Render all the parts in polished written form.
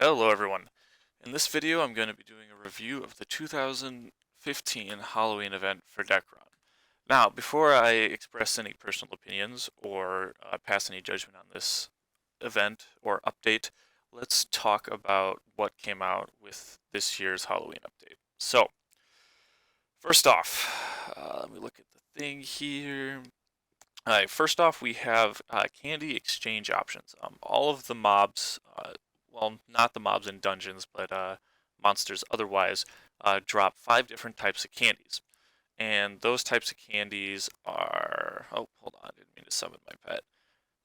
Hello everyone. In this video I'm going to be doing a review of the 2015 Halloween event for Dekaron. Now, before I express any personal opinions or pass any judgment on this event or update, let's talk about what came out with this year's Halloween update. So, first off, let me look at the thing here. Alright, first off, we have candy exchange options. All of the mobs, well, not the mobs in dungeons, but monsters otherwise, drop 5 different types of candies. And those types of candies are. Oh, hold on, I didn't mean to summon my pet.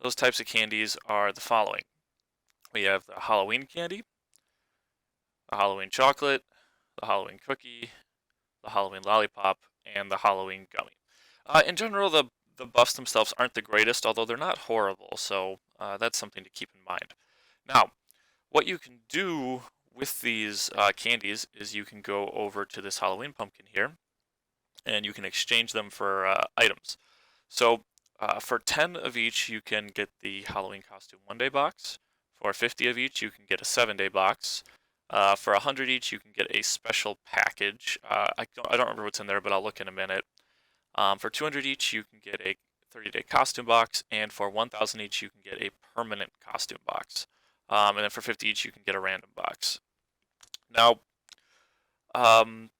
Those types of candies are the following: we have the Halloween candy, the Halloween chocolate, the Halloween cookie, the Halloween lollipop, and the Halloween gummy. In general, the buffs themselves aren't the greatest, although they're not horrible, so that's something to keep in mind. Now, what you can do with these candies is you can go over to this Halloween pumpkin here, and you can exchange them for items. So for 10 of each, you can get the Halloween costume 1-day box. For 50 of each, you can get a 7-day box. For 100 each, you can get a special package. I don't remember what's in there, but I'll look in a minute. For 200 each, you can get a 30-day costume box, and for 1,000 each, you can get a permanent costume box. And then for 50 each, you can get a random box. Now, um,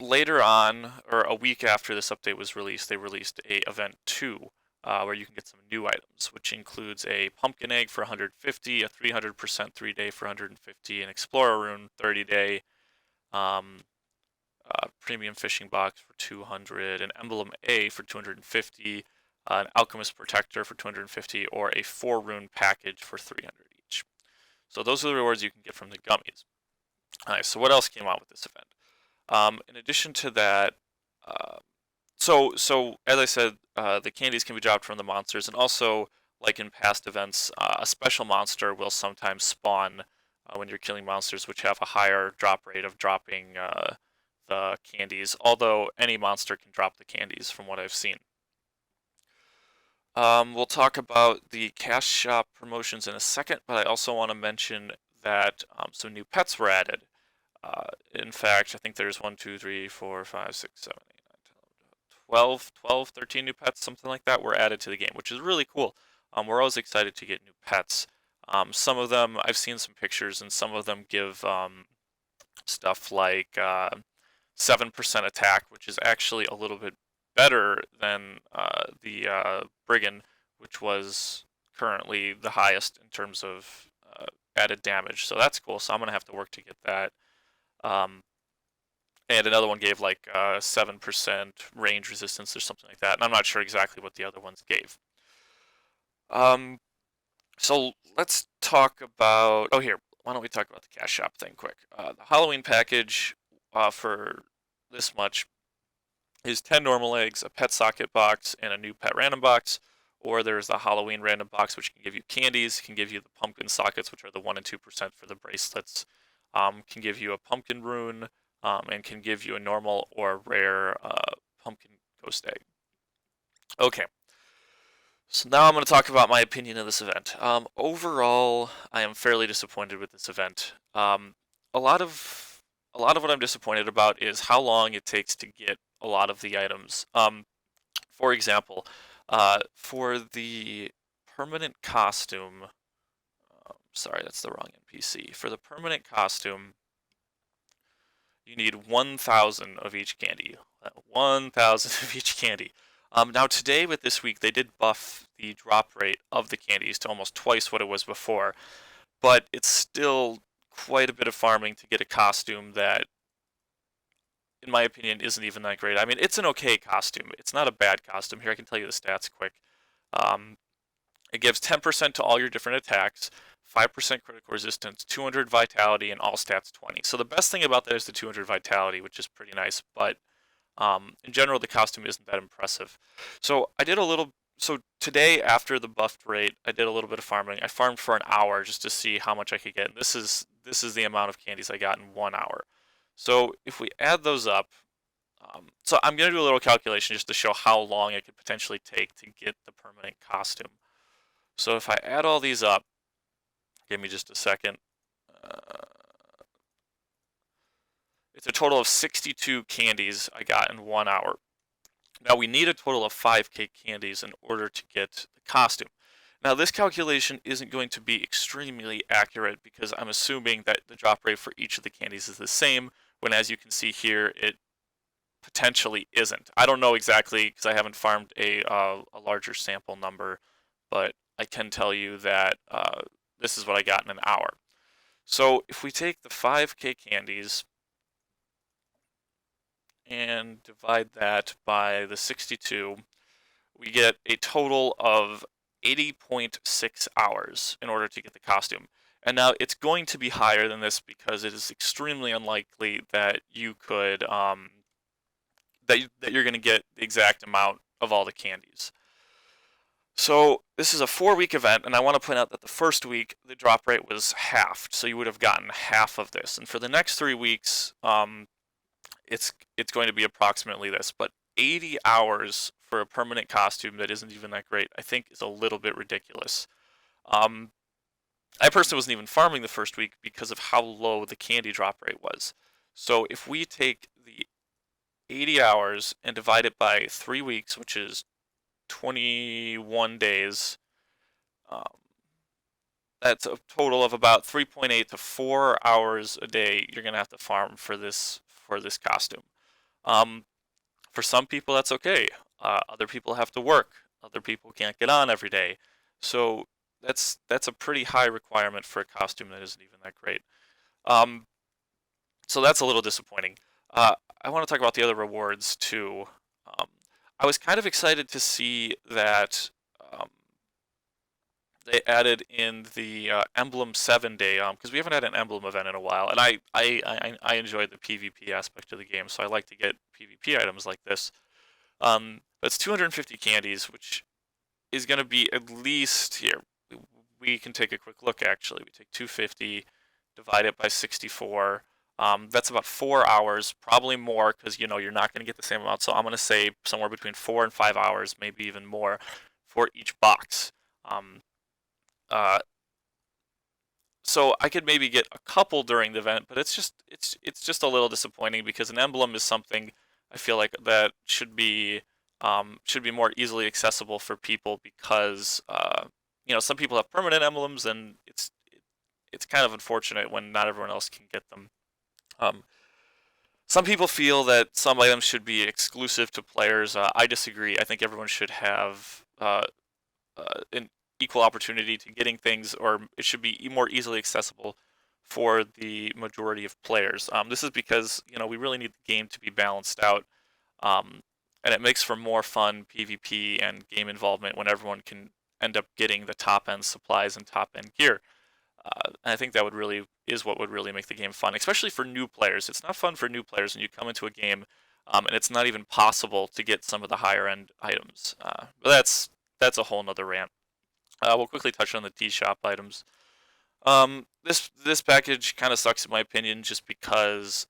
later on, or a week after this update was released, they released a Event 2, where you can get some new items, which includes a pumpkin egg for 150, a 300% 3-day for 150, an explorer rune 30-day, um, premium fishing box for 200, an emblem A for 250, an alchemist protector for 250, or a 4-rune package for 300 each. So those are the rewards you can get from the gummies. Alright, so what else came out with this event? In addition to that, so as I said, the candies can be dropped from the monsters, and also, like in past events, a special monster will sometimes spawn when you're killing monsters, which have a higher drop rate of dropping the candies. Although any monster can drop the candies, from what I've seen. We'll talk about the cash shop promotions in a second, but I also want to mention that some new pets were added. In fact, I think there's 1, 2, 3, 4, 5, 6, 7, 8, 9, 10, 12, 13 new pets, something like that, were added to the game, which is really cool. We're always excited to get new pets. Some of them, I've seen some pictures, and some of them give stuff like 7% attack, which is actually a little bit better than the Brigand, which was currently the highest in terms of added damage. So that's cool. So I'm going to have to work to get that. Um, and another one gave like 7% range resistance or something like that. And I'm not sure exactly what the other ones gave. So let's talk about. Oh, here. Why don't we talk about the cash shop thing quick? The Halloween package for this much is 10 normal eggs, a pet socket box, and a new pet random box. Or there's the Halloween random box, which can give you candies, can give you the pumpkin sockets, which are the 1 and 2% for the bracelets, can give you a pumpkin rune, and can give you a normal or rare pumpkin ghost egg. Okay, so now I'm going to talk about my opinion of this event. Overall, I am fairly disappointed with this event. A lot of what I'm disappointed about is how long it takes to get a lot of the items. For example, for the permanent costume, sorry, that's the wrong NPC. For the permanent costume, you need 1,000 of each candy. 1,000 of each candy. Now today with this week, they did buff the drop rate of the candies to almost twice what it was before, but it's still quite a bit of farming to get a costume that, in my opinion, isn't even that great. I mean, it's an okay costume. It's not a bad costume. Here, I can tell you the stats quick. Um, it gives 10% to all your different attacks, 5% critical resistance, 200 vitality, and all stats 20. So the best thing about that is the 200 vitality, which is pretty nice, but in general, the costume isn't that impressive. So I did a little. So today, after the buffed rate, I did a little bit of farming. I farmed for an hour just to see how much I could get. And this is the amount of candies I got in 1 hour. So if we add those up, so I'm going to do a little calculation just to show how long it could potentially take to get the permanent costume. So if I add all these up, give me just a second. It's a total of 62 candies I got in 1 hour. Now we need a total of 5k candies in order to get the costume. Now this calculation isn't going to be extremely accurate because I'm assuming that the drop rate for each of the candies is the same, when as you can see here, it potentially isn't. I don't know exactly because I haven't farmed a larger sample number, but I can tell you that this is what I got in an hour. So if we take the 5k candies and divide that by the 62, we get a total of 80.6 hours in order to get the costume. And now it's going to be higher than this because it is extremely unlikely that you could that you're going to get the exact amount of all the candies. So this is a 4-week event, and I want to point out that the first week the drop rate was halved, so you would have gotten half of this. And for the next 3 weeks, it's going to be approximately this. But 80 hours for a permanent costume that isn't even that great, I think, is a little bit ridiculous. I personally wasn't even farming the first week because of how low the candy drop rate was. So if we take the 80 hours and divide it by 3 weeks, which is 21 days, that's a total of about 3.8 to 4 hours a day you're going to have to farm for this costume. For some people, that's okay. Other people have to work. Other people can't get on every day. So that's a pretty high requirement for a costume that isn't even that great. So that's a little disappointing. I want to talk about the other rewards too. I was kind of excited to see that they added in the Emblem 7-day, because we haven't had an Emblem event in a while, and I enjoyed the PvP aspect of the game, so I like to get PvP items like this. But it's 250 candies, which is going to be at least here. We can take a quick look, actually. We take 250, divide it by 64. That's about 4 hours, probably more, because you're not going to get the same amount. So I'm going to say somewhere between 4 and 5 hours, maybe even more, for each box. So I could maybe get a couple during the event, but it's just a little disappointing because an emblem is something I feel like that should be more easily accessible for people because some people have permanent emblems and it's kind of unfortunate when not everyone else can get them. Some people feel that some items should be exclusive to players. I disagree. I think everyone should have an equal opportunity to getting things, or it should be more easily accessible for the majority of players. This is because we really need the game to be balanced out, and it makes for more fun PvP and game involvement when everyone can end up getting the top end supplies and top end gear. And I think that is what would really make the game fun, especially for new players. It's not fun for new players when you come into a game and it's not even possible to get some of the higher end items. But that's a whole nother rant. We'll quickly touch on the T shop items. This package kind of sucks in my opinion, just because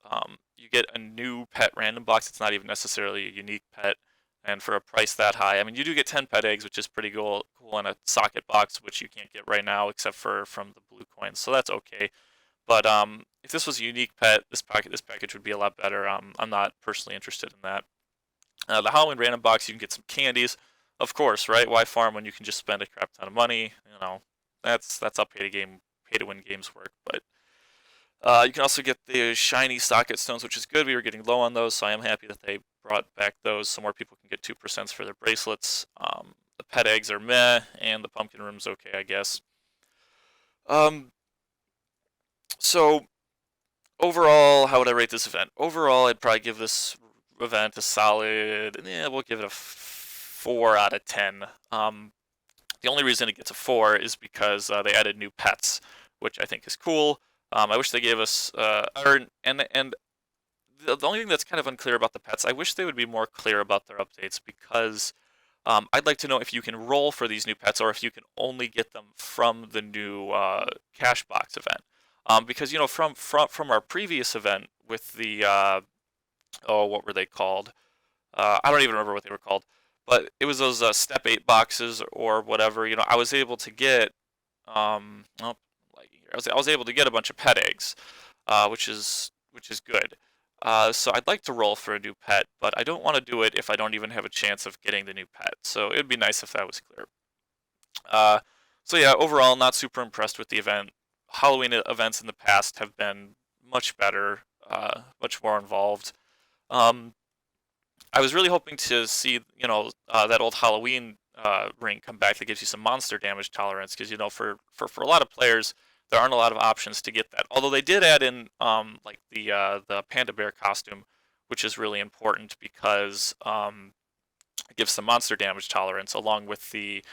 you get a new pet random box. It's not even necessarily a unique pet, and for a price that high, I mean, you do get 10 pet eggs, which is pretty cool in a socket box, which you can't get right now except for from the blue coins, so that's okay. But if this was a unique pet, this package would be a lot better. I'm not personally interested in that. The Halloween random box, you can get some candies, of course, right? Why farm when you can just spend a crap ton of money? That's how pay to win games work. But you can also get the shiny socket stones, which is good. We were getting low on those, so I am happy that they brought back those so more people can get 2% for their bracelets. The pet eggs are meh, and the pumpkin room's okay, I guess. So overall, how would I rate this event? Overall, I'd probably give this event a solid, we'll give it a 4 out of 10. The only reason it gets a 4 is because they added new pets, which I think is cool. I wish they gave us, and the only thing that's kind of unclear about the pets, I wish they would be more clear about their updates, because I'd like to know if you can roll for these new pets or if you can only get them from the new cash box event. Because from our previous event with the what were they called? I don't even remember what they were called, but it was those step 8 boxes or whatever. I was able to get I was able to get a bunch of pet eggs, which is good. So I'd like to roll for a new pet, but I don't want to do it if I don't even have a chance of getting the new pet. So it'd be nice if that was clear. Uh, so yeah, overall, not super impressed with the event. Halloween events in the past have been much better, much more involved. Um, I was really hoping to see, that old Halloween ring come back that gives you some monster damage tolerance, because for a lot of players, there aren't a lot of options to get that. Although they did add in like the panda bear costume, which is really important because it gives some monster damage tolerance along with the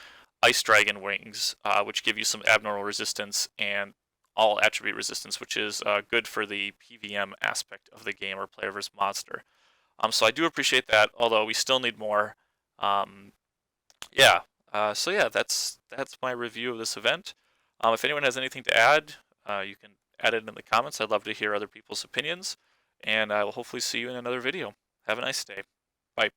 ice dragon wings, which give you some abnormal resistance and all attribute resistance, which is good for the PVM aspect of the game, or player versus monster. So I do appreciate that, although we still need more. Um, yeah. So yeah, that's my review of this event. If anyone has anything to add, you can add it in the comments. I'd love to hear other people's opinions, and I will hopefully see you in another video. Have a nice day. Bye.